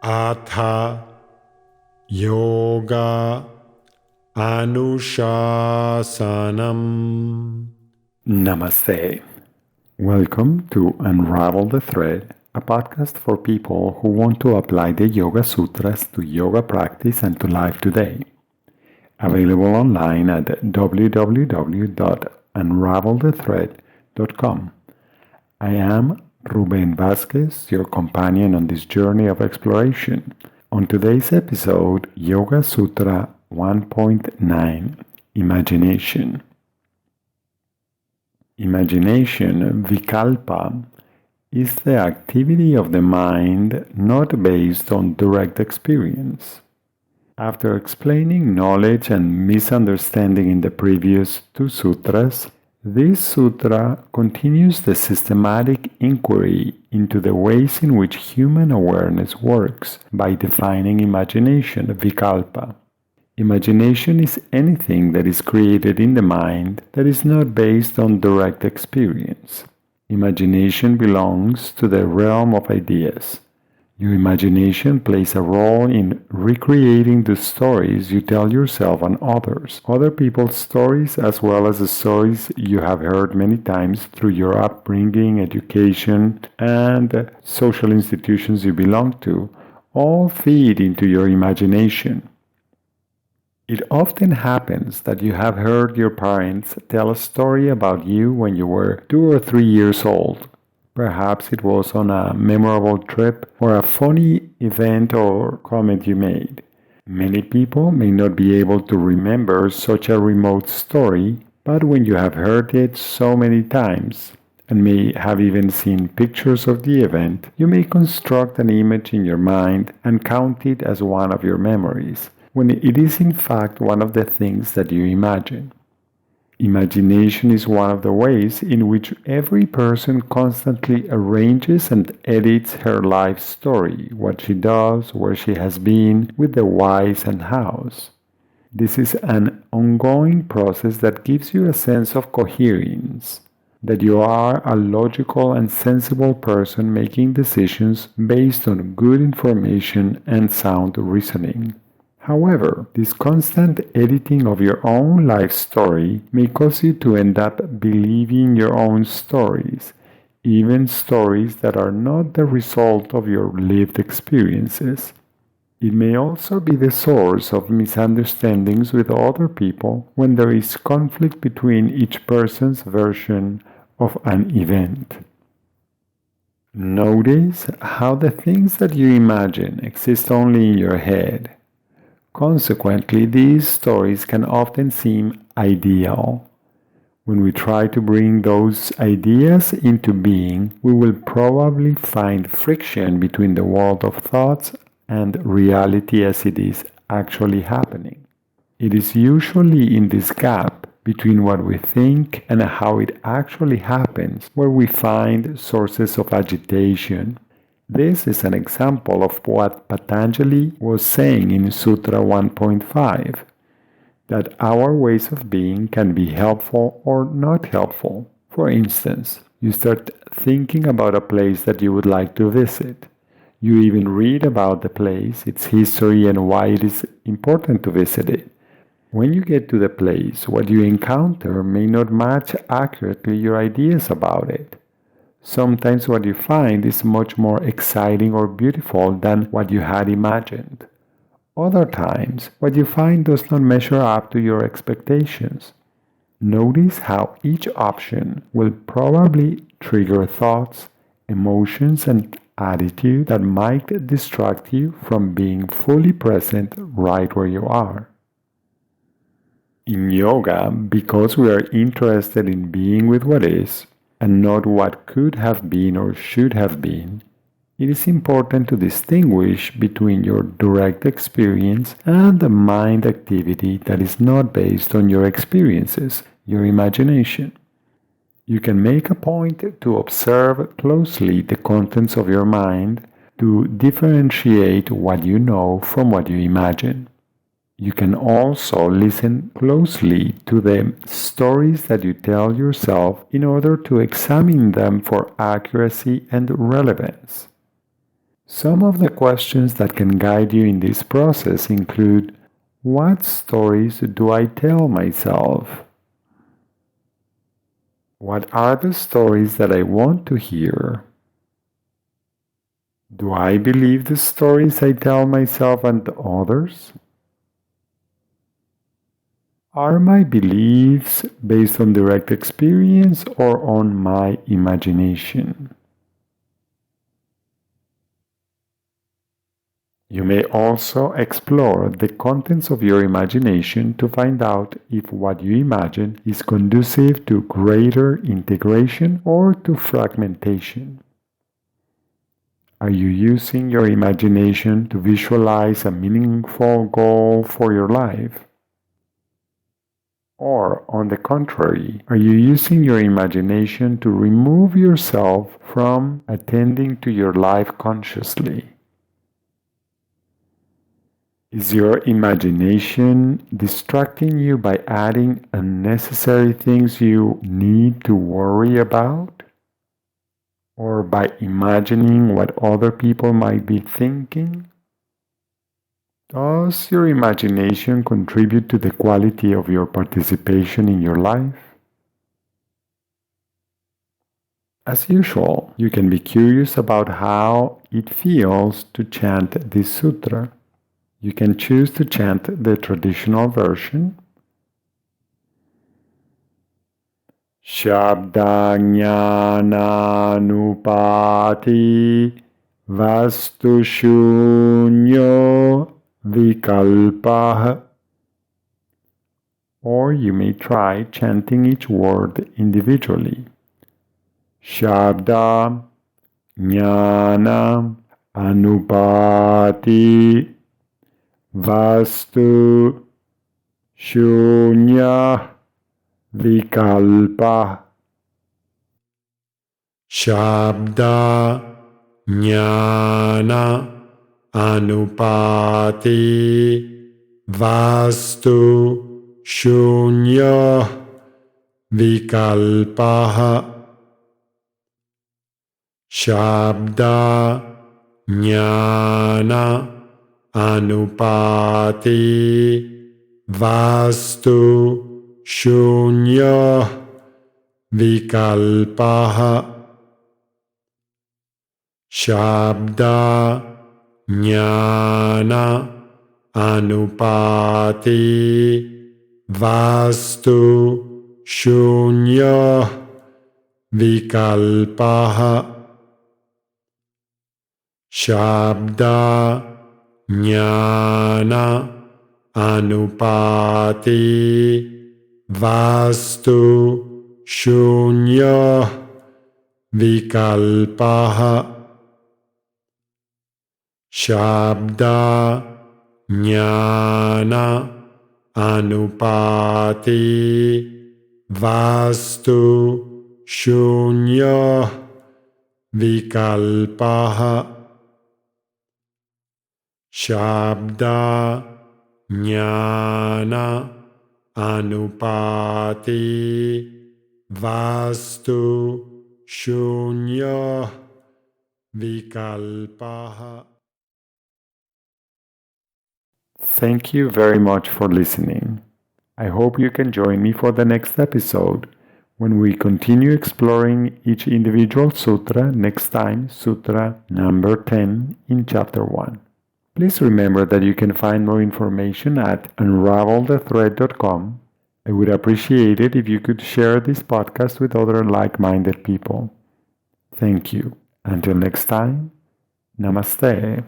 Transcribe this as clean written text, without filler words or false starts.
Atha Yoga Anushasanam. Namaste. Welcome to Unravel the Thread, a podcast for people who want to apply the Yoga Sutras to yoga practice and to life today. Available online at www.unravelthethread.com. I am Ruben Vasquez, your companion on this journey of exploration. On today's episode, Yoga Sutra 1.9, Imagination. Imagination, vikalpa, is the activity of the mind not based on direct experience. After explaining knowledge and misunderstanding in the previous two sutras, this sutra continues the systematic inquiry into the ways in which human awareness works by defining imagination, vikalpa. Imagination is anything that is created in the mind that is not based on direct experience. Imagination belongs to the realm of ideas. Your imagination plays a role in recreating the stories you tell yourself and others, other people's stories, as well as the stories you have heard many times through your upbringing, education, and social institutions you belong to, all feed into your imagination. It often happens that you have heard your parents tell a story about you when you were 2 or 3 years old. Perhaps it was on a memorable trip or a funny event or comment you made. Many people may not be able to remember such a remote story, but when you have heard it so many times, and may have even seen pictures of the event, you may construct an image in your mind and count it as one of your memories, when it is in fact one of the things that you imagine. Imagination is one of the ways in which every person constantly arranges and edits her life story, what she does, where she has been, with the whys and hows. This is an ongoing process that gives you a sense of coherence, that you are a logical and sensible person making decisions based on good information and sound reasoning. However, this constant editing of your own life story may cause you to end up believing your own stories, even stories that are not the result of your lived experiences. It may also be the source of misunderstandings with other people when there is conflict between each person's version of an event. Notice how the things that you imagine exist only in your head. Consequently, these stories can often seem ideal. When we try to bring those ideas into being, we will probably find friction between the world of thoughts and reality as it is actually happening. It is usually in this gap between what we think and how it actually happens where we find sources of agitation. This is an example of what Patanjali was saying in Sutra 1.5, that our ways of being can be helpful or not helpful. For instance, you start thinking about a place that you would like to visit. You even read about the place, its history, and why it is important to visit it. When you get to the place, what you encounter may not match accurately your ideas about it. Sometimes what you find is much more exciting or beautiful than what you had imagined. Other times, what you find does not measure up to your expectations. Notice how each option will probably trigger thoughts, emotions, and attitude that might distract you from being fully present right where you are. In yoga, because we are interested in being with what is, and not what could have been or should have been, it is important to distinguish between your direct experience and the mind activity that is not based on your experiences, your imagination. You can make a point to observe closely the contents of your mind to differentiate what you know from what you imagine. You can also listen closely to the stories that you tell yourself in order to examine them for accuracy and relevance. Some of the questions that can guide you in this process include: what stories do I tell myself? What are the stories that I want to hear? Do I believe the stories I tell myself and others? Are my beliefs based on direct experience or on my imagination? You may also explore the contents of your imagination to find out if what you imagine is conducive to greater integration or to fragmentation. Are you using your imagination to visualize a meaningful goal for your life? Or, on the contrary, are you using your imagination to remove yourself from attending to your life consciously? Is your imagination distracting you by adding unnecessary things you need to worry about? Or by imagining what other people might be thinking? Does your imagination contribute to the quality of your participation in your life? As usual, you can be curious about how it feels to chant this sutra. You can choose to chant the traditional version. Shabdanyanupati vastu shunyo vikalpah. Or you may try chanting each word individually. Shabda, Jnana, Anupati, Vastu, Shunya, Vikalpa. Shabda, Jnana, Anupati, Vastu, Shunya, Vikalpa. Shabda, Jnana, Anupati, Vastu, Shunya, Vikalpa. Shabda, Jnana, Anupati, Vastu, Shunya, Vikalpa. Shabda, Jnana, Anupati, Vastu, Shunya, Vikalpa. Shabda, Jnana, Anupati, Vastu, Shunya, Vikalpa. Shabda, Jnana, Anupati, Vastu, Shunya, Vikalpa. Thank you very much for listening. I hope you can join me for the next episode when we continue exploring each individual sutra, next time, Sutra number 10 in Chapter 1. Please remember that you can find more information at unravelthethread.com. I would appreciate it if you could share this podcast with other like-minded people. Thank you. Until next time, Namaste.